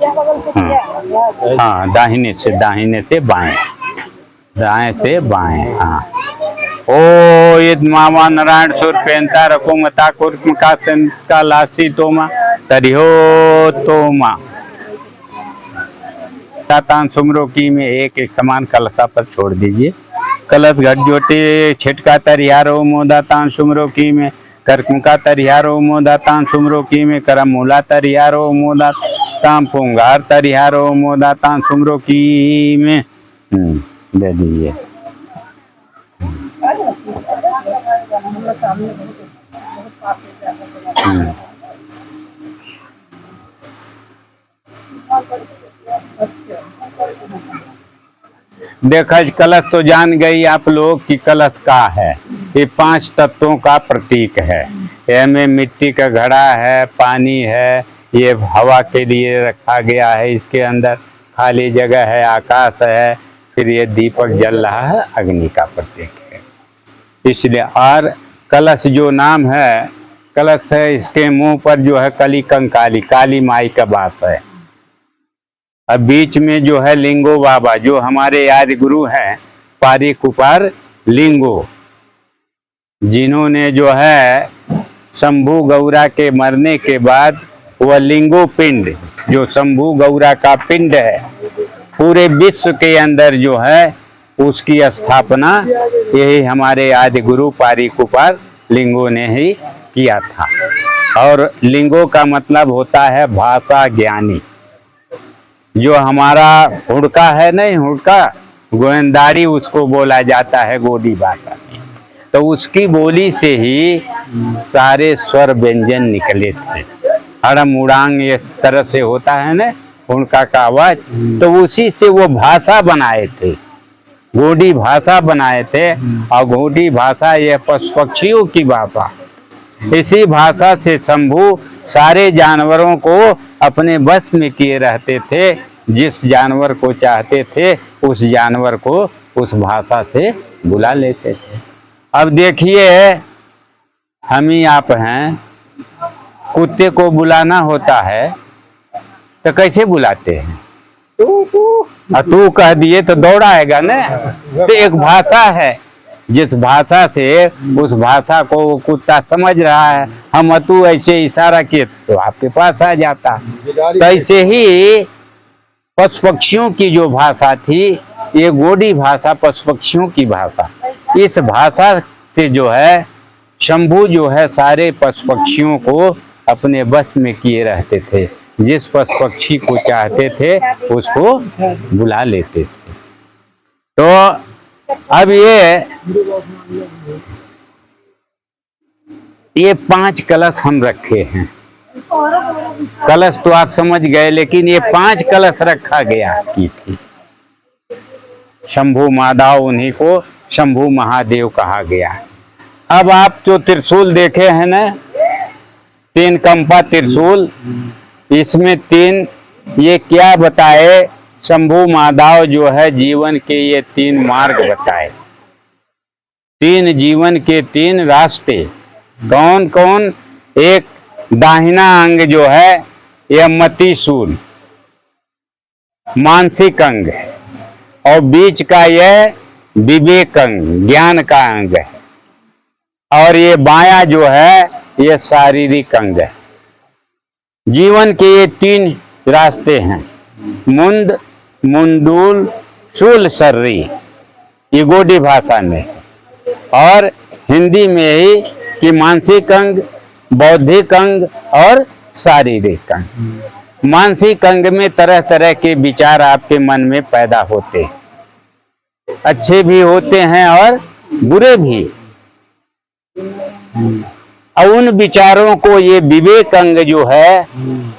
हाँ, दाहिने से बाएं, दाएं से बाएं। हाँ। ओ ईद मामा नारायण सुर पेंता रखो मता कुर्म का लासी तोमा तरिहो तोमा तान सुमरो की में एक एक समान कलशा पर छोड़ दीजिए। कलश घट जोटे छिटका तरियारो मोदा तान सुमरो की में करकुका तरियारो मोदा तान सुमरो की में करम मूला तरियारो मोदा ताम पुंगार तरियारो मोदा तान सुमरो की में दे दीजिए। देखा कलश तो जान गई आप लोग कि कलश का है। ये 5 तत्वों का प्रतीक है। इसमें मिट्टी का घड़ा है, पानी है, ये हवा के लिए रखा गया है, इसके अंदर खाली जगह है, आकाश है, फिर ये दीपक जल रहा है, अग्नि का प्रतीक है। इसलिए और कलश जो नाम है, कलश है, इसके मुंह पर जो है कली कंकाली काली माई का वास है। अब बीच में जो है लिंगो बाबा जो हमारे आदि गुरु हैं, पारी कुपार लिंगो, जिन्होंने जो है शंभू गौरा के मरने के बाद वह लिंगो पिंड जो शंभू गौरा का पिंड है पूरे विश्व के अंदर जो है उसकी स्थापना यही हमारे आदि गुरु पारी कुपार लिंगो ने ही किया था। और लिंगो का मतलब होता है भाषा ज्ञानी। जो हमारा हुड़का है नहीं, हुड़का गोविंदारी उसको बोला जाता है गोडी भाषा में, तो उसकी बोली से ही सारे स्वर व्यंजन निकले थे। अड़म उड़ांग इस तरह से होता है ना हुड़का का आवाज, तो उसी से वो भाषा बनाए थे, गोडी भाषा बनाए थे। और गोडी भाषा यह पशु पक्षियों की भाषा। इसी भाषा से शंभू सारे जानवरों को अपने बस में किए रहते थे। जिस जानवर को चाहते थे उस जानवर को उस भाषा से बुला लेते थे। अब देखिए हम ही आप हैं, कुत्ते को बुलाना होता है तो कैसे बुलाते हैं? तू कह दिए तो दौड़ आएगा ना। तो एक भाषा है, जिस भाषा से उस भाषा को वो कुत्ता समझ रहा है, हम अतु ऐसे इशारा किए तो आपके पास आ जाता। तो ऐसे ही पशु पक्षियों की जो भाषा थी, ये गोडी भाषा पशु पक्षियों की भाषा। इस भाषा से जो है शंभू जो है सारे पशु पक्षियों को अपने बस में किए रहते थे। जिस पशु पक्षी को चाहते थे उसको बुला लेते थे। तो अब ये 5 कलश हम रखे हैं। कलश तो आप समझ गए, लेकिन ये 5 कलश रखा गया की थी। शंभू माधव, उन्हीं को शंभू महादेव कहा गया। अब आप जो त्रिशूल देखे हैं ना, 3 कंपा त्रिशूल, इसमें 3 ये क्या बताए? शंभू माधव जो है जीवन के ये 3 मार्ग बताए, 3 जीवन के 3 रास्ते। कौन कौन? एक दाहिना अंग जो है यह मतिशूल मानसिक अंग है, और बीच का यह विवेक अंग ज्ञान का अंग है, और ये बायां जो है यह शारीरिक अंग है। जीवन के ये 3 रास्ते हैं, मुंड, मुंडूल, शूल, सर्री, ये गोडी भाषा में, और हिंदी में ही कि मानसिक अंग, बौद्धिक अंग और शारीरिक अंग। मानसिक अंग में तरह तरह के विचार आपके मन में पैदा होते, अच्छे भी होते हैं और बुरे भी। और उन विचारों को ये विवेक अंग जो है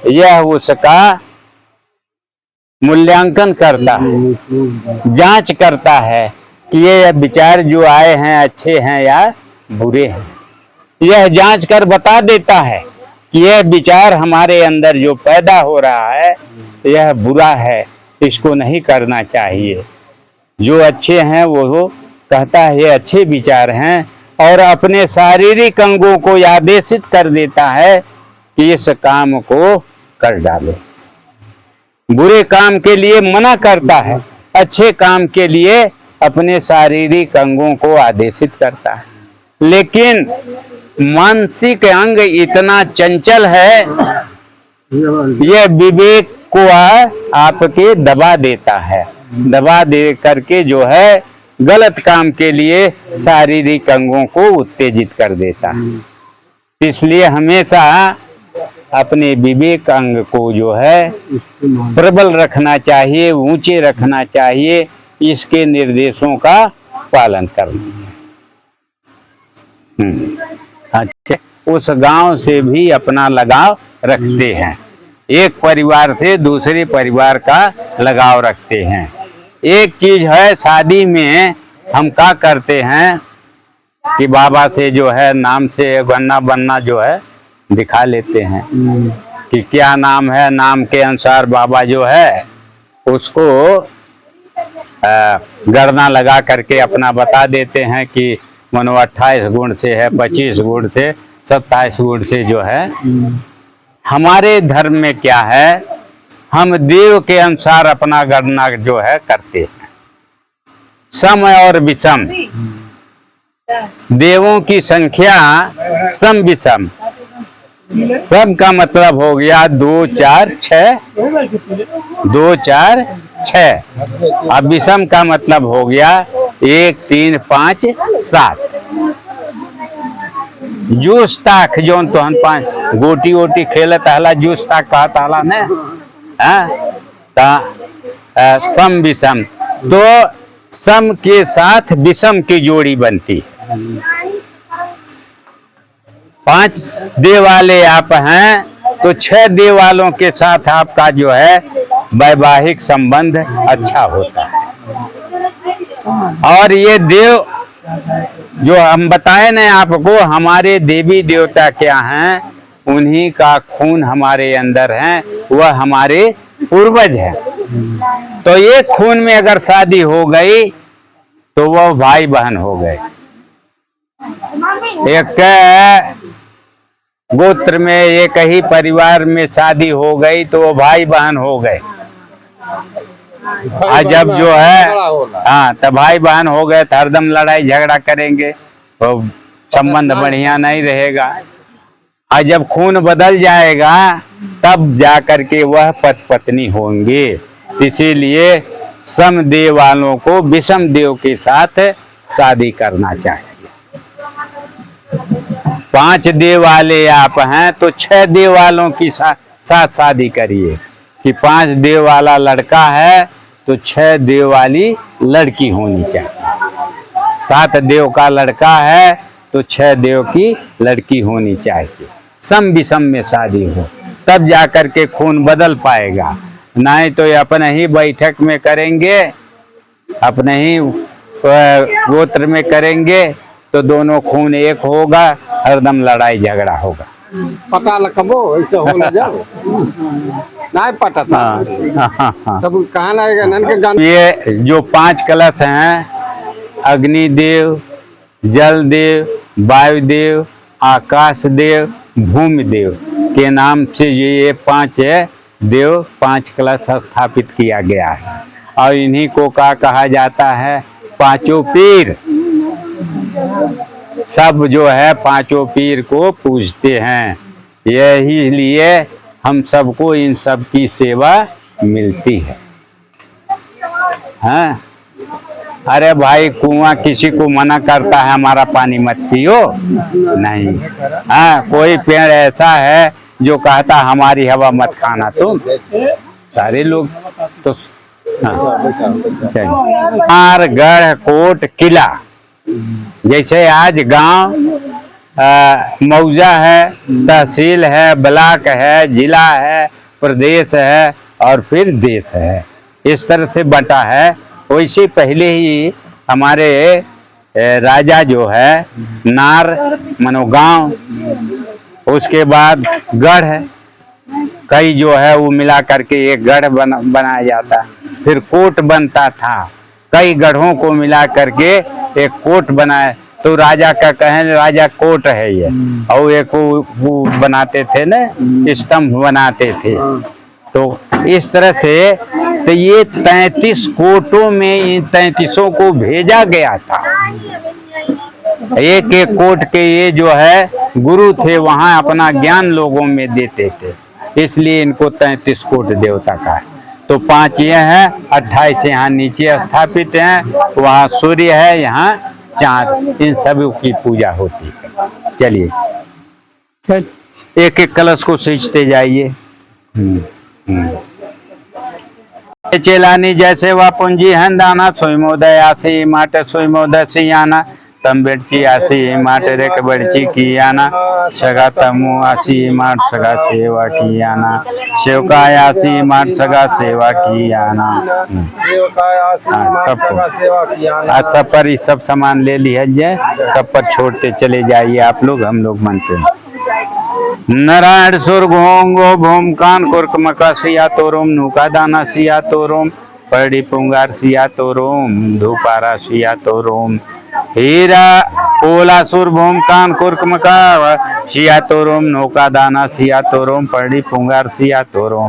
यह उसका मूल्यांकन करता है, जांच करता है कि ये विचार जो आए हैं अच्छे हैं या बुरे हैं। यह जांच कर बता देता है कि यह विचार हमारे अंदर जो पैदा हो रहा है यह बुरा है, इसको नहीं करना चाहिए। जो अच्छे हैं वो कहता है ये अच्छे विचार हैं, और अपने शारीरिक अंगों को आदेशित कर देता है कि इस काम को कर डालो। बुरे काम के लिए मना करता है, अच्छे काम के लिए अपने शारीरिक अंगों को आदेशित करता है। लेकिन मानसिक अंग इतना चंचल है, यह विवेक को आपके दबा देता है, दबा दे करके जो है गलत काम के लिए शारीरिक अंगों को उत्तेजित कर देता है। इसलिए हमेशा अपने विवेक अंग को जो है प्रबल रखना चाहिए, ऊंचे रखना चाहिए, इसके निर्देशों का पालन करना है। अच्छा, उस गांव से भी अपना लगाव रखते हैं, एक परिवार से दूसरे परिवार का लगाव रखते हैं। एक चीज है, शादी में हम क्या करते हैं कि बाबा से जो है नाम से गन्ना बनना जो है दिखा लेते हैं कि क्या नाम है, नाम के अनुसार बाबा जो है उसको गणना लगा करके अपना बता देते हैं कि मनो 28 गुण से है, 25 गुण से, 27 गुण से जो है। हमारे धर्म में क्या है, हम देव के अनुसार अपना गणना जो है करते हैं, सम और विषम, देवों की संख्या सम विषम। सम का मतलब हो गया 2 4 6, 2 4 6। अब विषम का मतलब हो गया 1 3 5 7। जूस ताक जो तो हम 5 गोटी वोटी खेलत हला, जूस ताक कहता हला ने, सम विषम। तो सम के साथ विषम की जोड़ी बनती है। 5 देव वाले आप हैं तो 6 देव वालों के साथ आपका जो है वैवाहिक संबंध अच्छा होता है। और ये देव जो हम बताए ना आपको, हमारे देवी देवता क्या हैं, उन्हीं का खून हमारे अंदर है, वह हमारे पूर्वज है। तो ये खून में अगर शादी हो गई तो वह भाई बहन हो गए। एक गोत्र में एक ही परिवार में शादी हो गई तो वो भाई बहन हो गए। जब जो है तब भाई बहन हो गए तो हरदम लड़ाई झगड़ा करेंगे तो संबंध बढ़िया नहीं रहेगा। और जब खून बदल जाएगा तब जाकर के वह पति पत्नी होंगे। इसीलिए सम देव वालों को विषम देव के साथ शादी करना चाहिए। 5 देव वाले आप हैं तो 6 देव वालों की साथ शादी करिए। कि 5 देव वाला लड़का है तो 6 देव वाली लड़की होनी चाहिए। 7 देव का लड़का है तो 6 देव की लड़की होनी चाहिए। सम विषम में शादी हो तब जाकर के खून बदल पाएगा। नहीं तो अपने ही बैठक में करेंगे, अपने ही गोत्र में करेंगे तो दोनों खून एक होगा, हरदम लड़ाई झगड़ा होगा। पता लगबो ऐसे होला जाओ नहीं पता था। तब कहाँ लगेगा नन के गान। ये जो 5 कलश हैं, अग्निदेव, जल देव, वायुदेव, आकाश देव, भूमि देव के नाम से ये 5 देव 5 कलश स्थापित किया गया है। और इन्हीं को क्या कहा जाता है, 5 पीर। सब जो है 5 पीर को पूजते हैं। यही लिए हम सबको इन सब की सेवा मिलती है। हाँ, अरे भाई कुआं किसी को मना करता है हमारा पानी मत पियो नहीं। हाँ, कोई पेड़ ऐसा है जो कहता हमारी हवा मत खाना तुम, सारे लोग तो हाँ। गढ़ कोट किला, जैसे आज गांव मौजा है, तहसील है, ब्लॉक है, जिला है, प्रदेश है और फिर देश है, इस तरह से बटा है। वैसे पहले ही हमारे राजा जो है नार मनो गांव, उसके बाद गढ़ है, कई जो है वो मिला करके एक गढ़ बनाया जाता। फिर कोट बनता था, कई गढ़ों को मिला करके एक कोट बनाए तो राजा का कहें राजा कोट है ये। और एक वो बनाते थे ना, स्तंभ बनाते थे। तो इस तरह से तो ये 33 कोटों में इन 33 को भेजा गया था। एक एक कोट के ये जो है गुरु थे, वहां अपना ज्ञान लोगों में देते थे, इसलिए इनको 33 कोट देवता का है। तो 5 ये है, 28 यहाँ नीचे स्थापित हैं, वहाँ सूर्य है, यहाँ चांद, इन सभी की पूजा होती है। चलिए एक एक कलश को सींचते जाइए। चेलानी जैसे वह पूंजी हंदाना सोईमोदय आसी माटे सोईमोदय सियाना तम बेड़ची आसी माट रेक बड़ची की आना सगा तमु आसी माट सगा सेवा की आना सेवकाय आसी माट सगा सेवा की आना। सबको आज सब पर सब सामान ले लिया जाए, सब पर छोड़ते चले जाइए आप लोग, हम लोग मानते हैं। नारायण सुर घोंगो भूम कान कुर्क मका सिया तोरोम नूका दाना सिया तोरोम पड़ी पुंगार सिया तोरोम धूपारा सिया तोरोम हीरा कोला सुर भूम कान कुर्क मका सिया तोरोम नौका दाना सिया तोरोम पड़ी पुंगार सिया तोरोम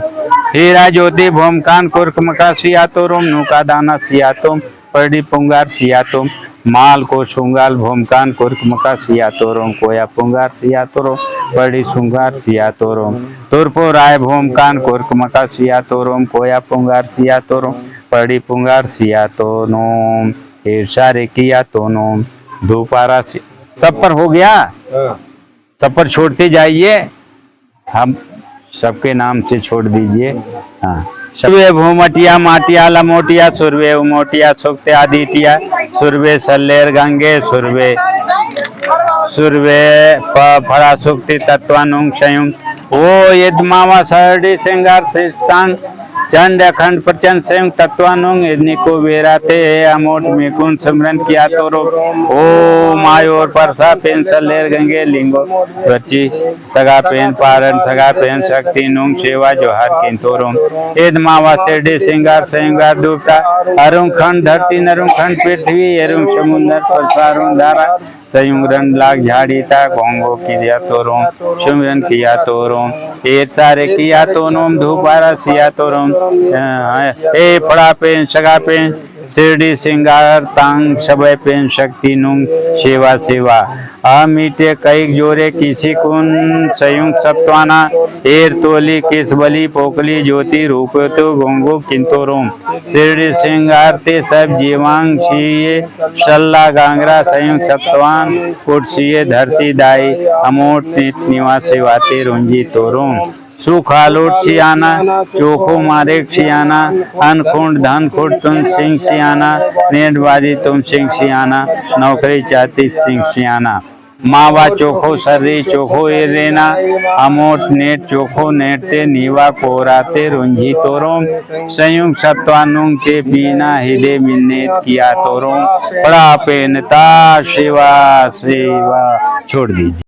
हीरा ज्योति भूम कान कुर्क मका सिया तोरोम नौका दाना सिया तोम पड़ी पुंगार सिया तोम माल को शुंगाल भूमकान कुर्क मका सिया तोरोम कोया पुंगार सिया तोरोम बड़ी शुंगार सिया तोरोम तुरपो राय भूमकान कुर्क मका सिया तोरोम कोया पुंगार सिया तोरोम बड़ी पुंगार सिया तोनोम ईर्षा रे किया तोनोम धूपारा सब पर हो गया, सब पर छोड़ते जाइए, हम सबके नाम से छोड़ दीजिए। हाँ, सुरवे भूमटिया माटिया लमोटिया सुरवे उमोटिया सुक्ते आदिटिया सुरवे सल्लेर गंगे सुरवे सुरवे फड़ा सुक्ति तत्वानुंग संयुग ओ यदमावा सरडी सिंगार सिस्तान चंड अखंड प्रचंड संयुग तत्वानुंग इनको वेराते अमोट में कुन सिमरन किया तोरो ओ मायोर परसा पेन सल्लेर गंगे लिंगो बच्ची सगा पेन पारन सगा पेन शक्ति नुंग सेवा जोहार किन तोरो एद मावा सेडे सिंगार सिंगार डूबता अरुण खंड धरती नरुण खंड पृथ्वी अरुण समुद्र परसारुण धारा संयुग रन लाग झाड़ीता गोंगो किया तोरो सुमरन किया तोरो एक सारे किया तोनोम धूपारा सिया तोरो ए पड़ा पेन सगा पेन शिरडी सिंगार तांग सबय पेन शक्ति नुंग सेवा सेवा अमीटे कई जोरे किसी कुन संयुक्त सत्वाना एर तोली किस बली पोकली ज्योति रूप तो गोंगो किंतोरोम शिरडी सिंगार ते सब जीवांग छिये शल्ला गांगरा संयुक्त सत्वान कुर्सिये धरती दाई अमोट निवासी वाते रुंजी तोरोम सुख आलोट सियाना चोखो मारे सियाना अनखुंड धन खुट तुम सिंह सियाना नेटबाजी तुम सिंह सियाना नौकरी चाहती सिंह सियाना मावा चोखो सर्री चोखो एरेना अमोट नेट चोखो नेटते नीवा कोराते रुंझी तोरोम संयुक्त सत्वानुंग ते पीना हिदे मिन्नेत किया तोरोम पड़ा पेनता सेवा सेवा छोड़ दीजिए।